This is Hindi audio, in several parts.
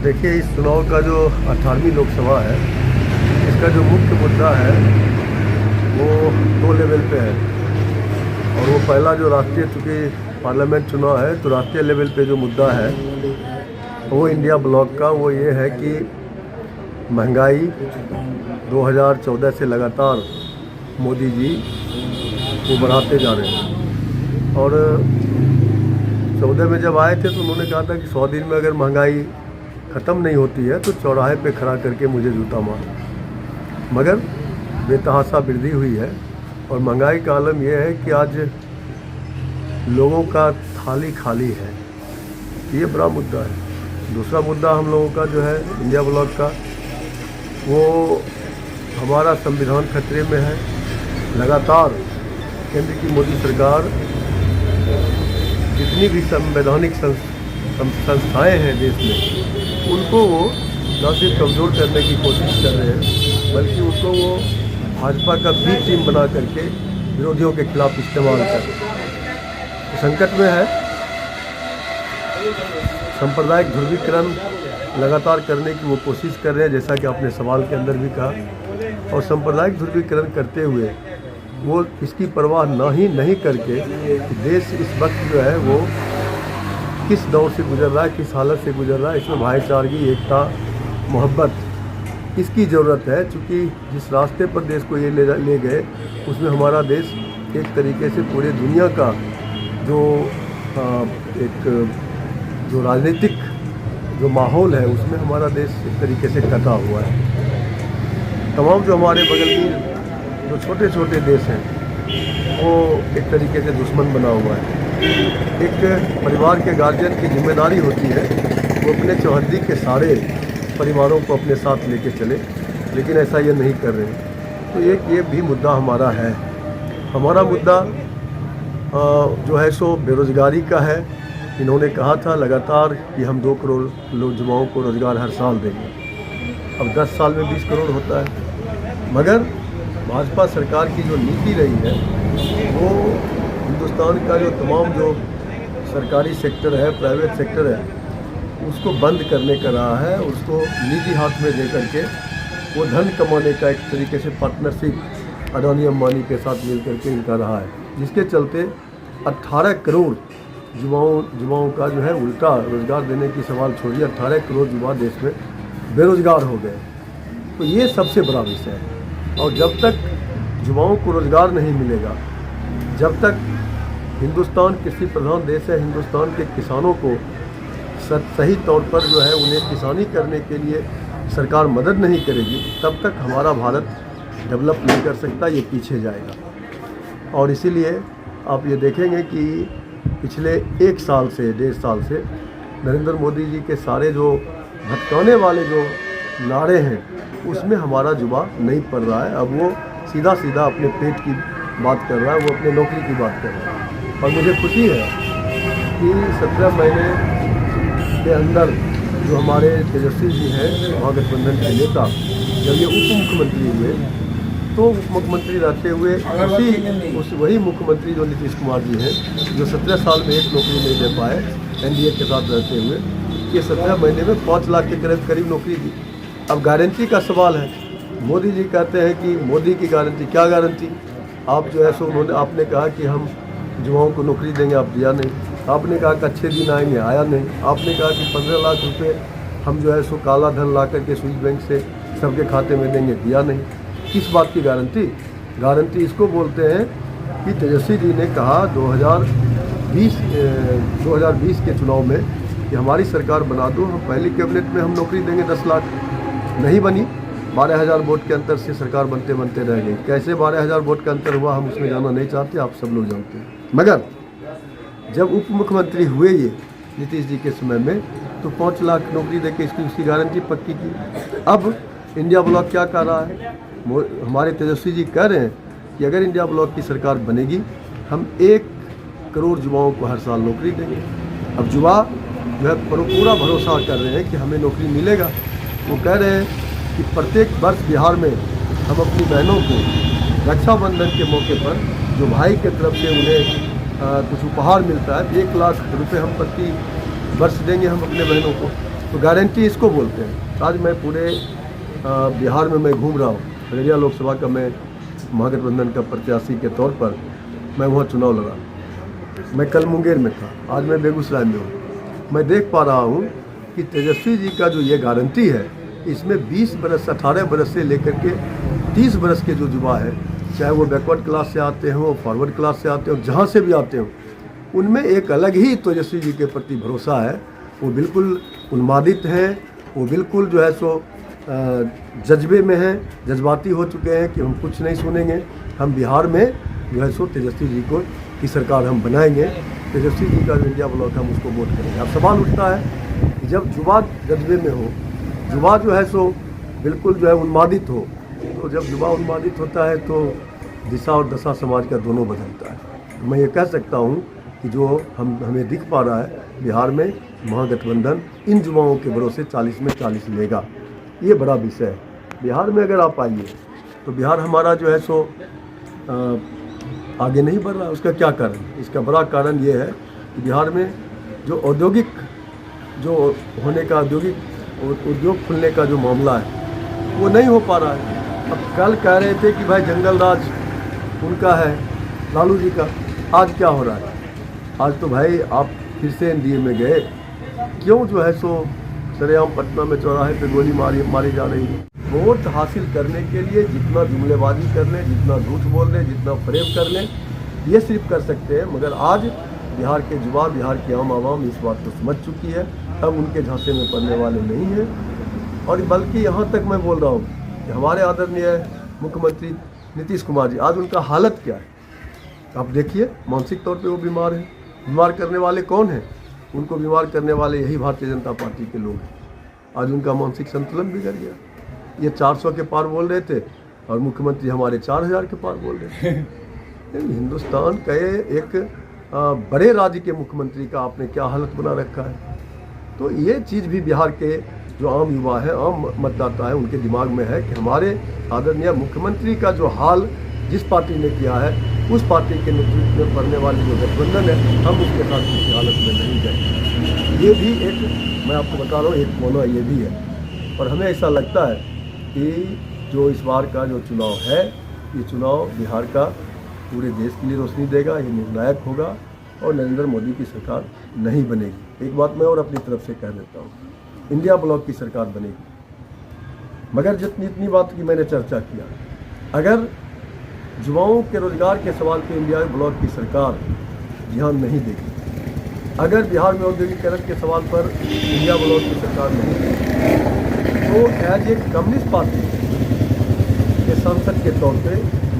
देखिए, इस चुनाव का जो 18वीं लोकसभा है, इसका जो मुख्य मुद्दा है वो 2 लेवल पे है। और वो पहला जो राष्ट्रीय, चूँकि पार्लियामेंट चुनाव है तो राष्ट्रीय लेवल पे जो मुद्दा है वो इंडिया ब्लॉक का वो ये है कि महंगाई 2014 से लगातार मोदी जी वो बढ़ाते जा रहे हैं। और 14 में जब आए थे तो उन्होंने कहा था कि 100 दिन में अगर महंगाई ख़त्म नहीं होती है तो चौराहे पे खड़ा करके मुझे जूता मारो। मगर बेतहाशा वृद्धि हुई है और महंगाई का आलम यह है कि आज लोगों का थाली खाली है। ये बड़ा मुद्दा है। दूसरा मुद्दा हम लोगों का जो है इंडिया ब्लॉक का, वो हमारा संविधान खतरे में है। लगातार केंद्र की मोदी सरकार जितनी भी संवैधानिक संस्थाएं हैं देश में, उनको वो न सिर्फ कमज़ोर करने की कोशिश कर रहे हैं बल्कि उनको वो भाजपा का बी टीम बना करके विरोधियों के खिलाफ इस्तेमाल कर रहे हैं। तो संकट में है। सांप्रदायिक ध्रुवीकरण लगातार करने की वो कोशिश कर रहे हैं, जैसा कि आपने सवाल के अंदर भी कहा। और सांप्रदायिक ध्रुवीकरण करते हुए वो इसकी परवाह नहीं करके देश इस वक्त जो है वो किस दौर से गुजर रहा है, किस हालत से गुजर रहा है, इसमें भाईचारगी, एकता, मोहब्बत इसकी ज़रूरत है। चूँकि जिस रास्ते पर देश को ये ले गए उसमें हमारा देश एक तरीके से पूरे दुनिया का जो राजनीतिक जो माहौल है उसमें हमारा देश एक तरीके से कटा हुआ है। तमाम जो हमारे बगल की जो छोटे छोटे देश हैं वो एक तरीके से दुश्मन बना हुआ है। एक परिवार के गार्जियन की जिम्मेदारी होती है वो अपने चौहद्दी के सारे परिवारों को अपने साथ लेके चले, लेकिन ऐसा ये नहीं कर रहे हैं। तो एक ये भी मुद्दा हमारा है। हमारा मुद्दा जो है सो बेरोज़गारी का है। इन्होंने कहा था लगातार कि हम 2 करोड़ युवाओं को रोज़गार हर साल देंगे। अब 10 साल में 20 करोड़ होता है। मगर भाजपा सरकार की जो नीति रही है वो हिंदुस्तान का जो तमाम जो सरकारी सेक्टर है, प्राइवेट सेक्टर है, उसको बंद करने का रहा है। उसको निजी हाथ में दे करके वो धन कमाने का एक तरीके से पार्टनरशिप अडानी अंबानी के साथ मिल करके इनका रहा है, जिसके चलते 18 करोड़ युवाओं का जो है उल्टा रोज़गार देने की सवाल छोड़िए, 18 करोड़ युवा देश में बेरोज़गार हो गए। तो ये सबसे बड़ा विषय है। और जब तक युवाओं को रोज़गार नहीं मिलेगा, जब तक हिंदुस्तान कृषि प्रधान देश है, हिंदुस्तान के किसानों को सही तौर पर जो है उन्हें किसानी करने के लिए सरकार मदद नहीं करेगी, तब तक हमारा भारत डेवलप नहीं कर सकता, ये पीछे जाएगा। और इसीलिए आप ये देखेंगे कि पिछले 1 साल से 1.5 साल से नरेंद्र मोदी जी के सारे जो भटकाने वाले जो नारे हैं उसमें हमारा जुबा नहीं पड़ रहा है। अब वो सीधा अपने पेट की बात कर रहा है, वो अपने नौकरी की बात कर रहा है। और मुझे खुशी है कि 17 महीने के अंदर जो हमारे तेजस्वी जी हैं महागठबंधन के नेता, जब ये उप मुख्यमंत्री हुए तो उप मुख्यमंत्री रहते हुए वही मुख्यमंत्री जो नीतीश कुमार जी हैं, जो 17 साल में 1 नौकरी नहीं दे पाए एनडीए के साथ रहते हुए, ये 17 महीने में 5 लाख के करीब नौकरी दी। अब गारंटी का सवाल है। मोदी जी कहते हैं कि मोदी की गारंटी, क्या गारंटी? आप जो है सो आपने कहा कि हम युवाओं को नौकरी देंगे, आप दिया नहीं। आपने कहा कि अच्छे दिन आएंगे, आया नहीं। आपने कहा कि 15 लाख रुपए हम जो है सो काला धन ला करके स्विस बैंक से सबके खाते में देंगे, दिया नहीं। किस बात की गारंटी? गारंटी इसको बोलते हैं कि तेजस्वी जी ने कहा 2020 के चुनाव में कि हमारी सरकार बना दो, हम पहली कैबिनेट में हम नौकरी देंगे 10 लाख। नहीं बनी। 12,000 वोट के अंतर से सरकार बनते रह गई। कैसे 12,000 वोट का अंतर हुआ हम उसमें जाना नहीं चाहते, आप सब लोग जानते हैं। मगर जब उप मुख्यमंत्री हुए ये नीतीश जी के समय में, तो 5 लाख नौकरी देके उसकी गारंटी पक्की की। अब इंडिया ब्लॉक क्या कर रहा है? हमारे तेजस्वी जी कह रहे हैं कि अगर इंडिया ब्लॉक की सरकार बनेगी हम 1 करोड़ युवाओं को हर साल नौकरी देंगे। अब युवा जो है पूरा भरोसा कर रहे हैं कि हमें नौकरी मिलेगा। वो कह रहे हैं कि प्रत्येक वर्ष बिहार में हम अपनी बहनों को रक्षाबंधन के मौके पर जो भाई के तरफ से उन्हें कुछ उपहार मिलता है, 1 लाख रुपए हम प्रति वर्ष देंगे हम अपने बहनों को। तो तो गारंटी इसको बोलते हैं। आज मैं पूरे बिहार में मैं घूम रहा हूँ। अररिया लोकसभा का मैं महागठबंधन का प्रत्याशी के तौर पर मैं वहाँ चुनाव लड़ा। मैं कल मुंगेर में था, आज मैं बेगूसराय में हूँ। मैं देख पा रहा हूँ कि तेजस्वी जी का जो ये गारंटी है, इसमें 20 बरस 18 बरस से लेकर के 30 बरस के जो युवा है, चाहे वो बैकवर्ड क्लास से आते हों, फॉरवर्ड क्लास से आते हों, जहाँ से भी आते हों, उनमें एक अलग ही तेजस्वी जी के प्रति भरोसा है। वो बिल्कुल उन्मादित हैं, वो बिल्कुल जो है सो जज्बे में हैं, जज्बाती हो चुके हैं कि हम कुछ नहीं सुनेंगे। हम बिहार में जो है सो तेजस्वी जी को की सरकार हम बनाएंगे, तेजस्वी जी का जो इंडिया ब्लॉक हम उसको वोट करेंगे। अब सवाल उठता है कि जब युवा जज्बे में हो, युवा जो है सो बिल्कुल जो है उन्मादित हो, तो जब युवा उन्मादित होता है तो दिशा और दशा समाज का दोनों बदलता है। मैं ये कह सकता हूँ कि जो हमें दिख पा रहा है बिहार में, महागठबंधन इन युवाओं के भरोसे 40 में 40 लेगा। ये बड़ा विषय है। बिहार में अगर आप आइए तो बिहार हमारा जो है सो आगे नहीं बढ़ रहा है। उसका क्या कारण? इसका बड़ा कारण ये है कि बिहार में जो औद्योगिक जो होने का उद्योग खुलने का जो मामला है वो नहीं हो पा रहा है। अब कल कह रहे थे कि भाई जंगल राज उनका है, लालू जी का। आज क्या हो रहा है? आज तो भाई आप फिर से एनडीए में गए। क्यों जो है सो सरेआम पटना में चौराहे पे गोली मारी जा रही है? वोट हासिल करने के लिए जितना जुमलेबाजी कर लें, जितना झूठ बोल लें, जितना फरेब कर लें, ये सिर्फ कर सकते हैं। मगर आज बिहार के युवा, बिहार की आम आवाम इस बात को समझ चुकी है। अब उनके झांसे में पड़ने वाले नहीं हैं। और बल्कि यहाँ तक मैं बोल रहा हूँ कि हमारे आदरणीय मुख्यमंत्री नीतीश कुमार जी, आज उनका हालत क्या है आप देखिए। मानसिक तौर पे वो बीमार हैं। बीमार करने वाले कौन हैं? उनको बीमार करने वाले यही भारतीय जनता पार्टी के लोग हैं। आज उनका मानसिक संतुलन बिगड़ गया। ये 400 के पार बोल रहे थे और मुख्यमंत्री हमारे 4000 के पार बोल रहे थे। हिंदुस्तान के एक बड़े राज्य के मुख्यमंत्री का आपने क्या हालत बना रखा है? तो ये चीज़ भी बिहार के जो आम युवा है, आम मतदाता है, उनके दिमाग में है कि हमारे आदरणीय मुख्यमंत्री का जो हाल जिस पार्टी ने किया है, उस पार्टी के नेतृत्व में पड़ने वाली जो गठबंधन है, हम उसके साथ किसी हालत में नहीं गए। ये भी एक, मैं आपको बता रहा हूँ, एक कोना ये भी है। और हमें ऐसा लगता है कि जो इस बार का जो चुनाव है, ये चुनाव बिहार का पूरे देश के लिए रोशनी देगा, ये निर्णायक होगा और नरेंद्र मोदी की सरकार नहीं बनेगी। एक बात मैं और अपनी तरफ से कह देता हूँ, इंडिया ब्लॉक की सरकार बनेगी। मगर जितनी बात की मैंने चर्चा किया, अगर युवाओं के रोजगार के सवाल पे इंडिया ब्लॉक की सरकार ध्यान नहीं देगी, अगर बिहार में औद्योगिकरण के सवाल पर इंडिया ब्लॉक की सरकार नहीं देगी, तो एज ए कम्युनिस्ट पार्टी के सांसद के तौर पे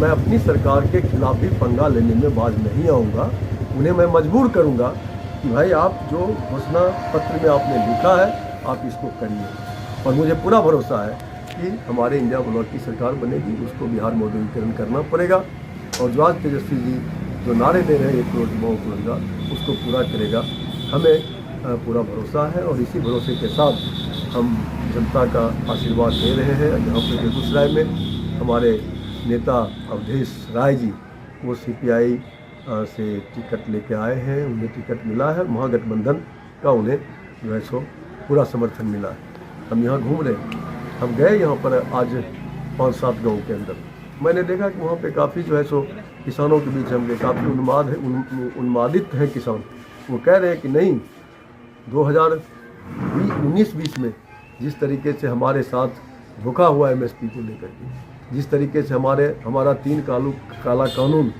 मैं अपनी सरकार के खिलाफ भी पंगा लेने में बाज नहीं आऊँगा। उन्हें मैं मजबूर करूँगा कि भाई आप जो घोषणा पत्र में आपने लिखा है आप इसको करिए। और मुझे पूरा भरोसा है कि हमारे इंडिया ब्लॉक की सरकार बनेगी, उसको बिहार में औद्योगिकरण करना पड़ेगा। और जो आज तेजस्वी जी जो नारे दे रहे हैं 1 करोड़ युवाओं को रोजगार, उसको पूरा करेगा। हमें पूरा भरोसा है और इसी भरोसे के साथ हम जनता का आशीर्वाद दे रहे हैं। यहाँ पे बेगूसराय में हमारे नेता अवधेश राय जी, वो CPI से टिकट लेके आए हैं, उन्हें टिकट मिला है। महागठबंधन का उन्हें जो है सो पूरा समर्थन मिला है। हम यहाँ घूम रहे हैं, हम गए यहाँ पर आज 5-7 गाँव के अंदर। मैंने देखा कि वहाँ पे काफ़ी जो है सो किसानों के बीच हम गए, काफ़ी उन्मादित हैं किसान। वो कह रहे हैं कि नहीं, 2019-20 में जिस तरीके से हमारे साथ धोखा हुआ MSP को लेकर के, जिस तरीके से हमारा 3 काला कानून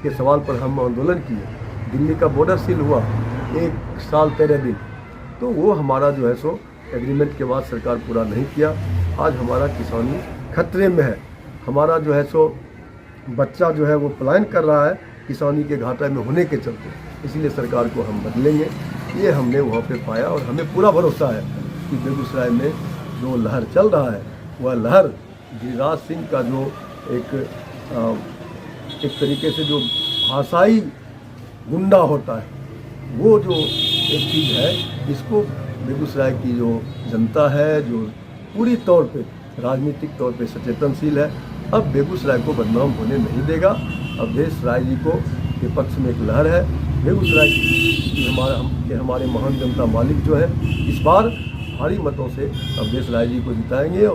के सवाल पर हम आंदोलन किए, दिल्ली का बॉर्डर सील हुआ 1 साल 13 दिन, तो वो हमारा जो है सो एग्रीमेंट के बाद सरकार पूरा नहीं किया। आज हमारा किसानी खतरे में है। हमारा जो है सो बच्चा जो है वो पलायन कर रहा है किसानी के घाटे में होने के चलते। इसलिए सरकार को हम बदलेंगे, ये हमने वहाँ पे पाया। और हमें पूरा भरोसा है कि बेगूसराय में जो लहर चल रहा है, वह लहर गिरिराज सिंह का जो एक तरीके से जो भाषाई गुंडा होता है, वो जो एक चीज़ है, इसको बेगूसराय की जो जनता है, जो पूरी तौर पे राजनीतिक तौर पे सचेतनशील है, अब बेगूसराय को बदनाम होने नहीं देगा। अवधेश राय जी को के पक्ष में एक लहर है। बेगूसराय की हमारे महान जनता मालिक जो है, इस बार भारी मतों से हम देश लाल जी को जिताएंगे।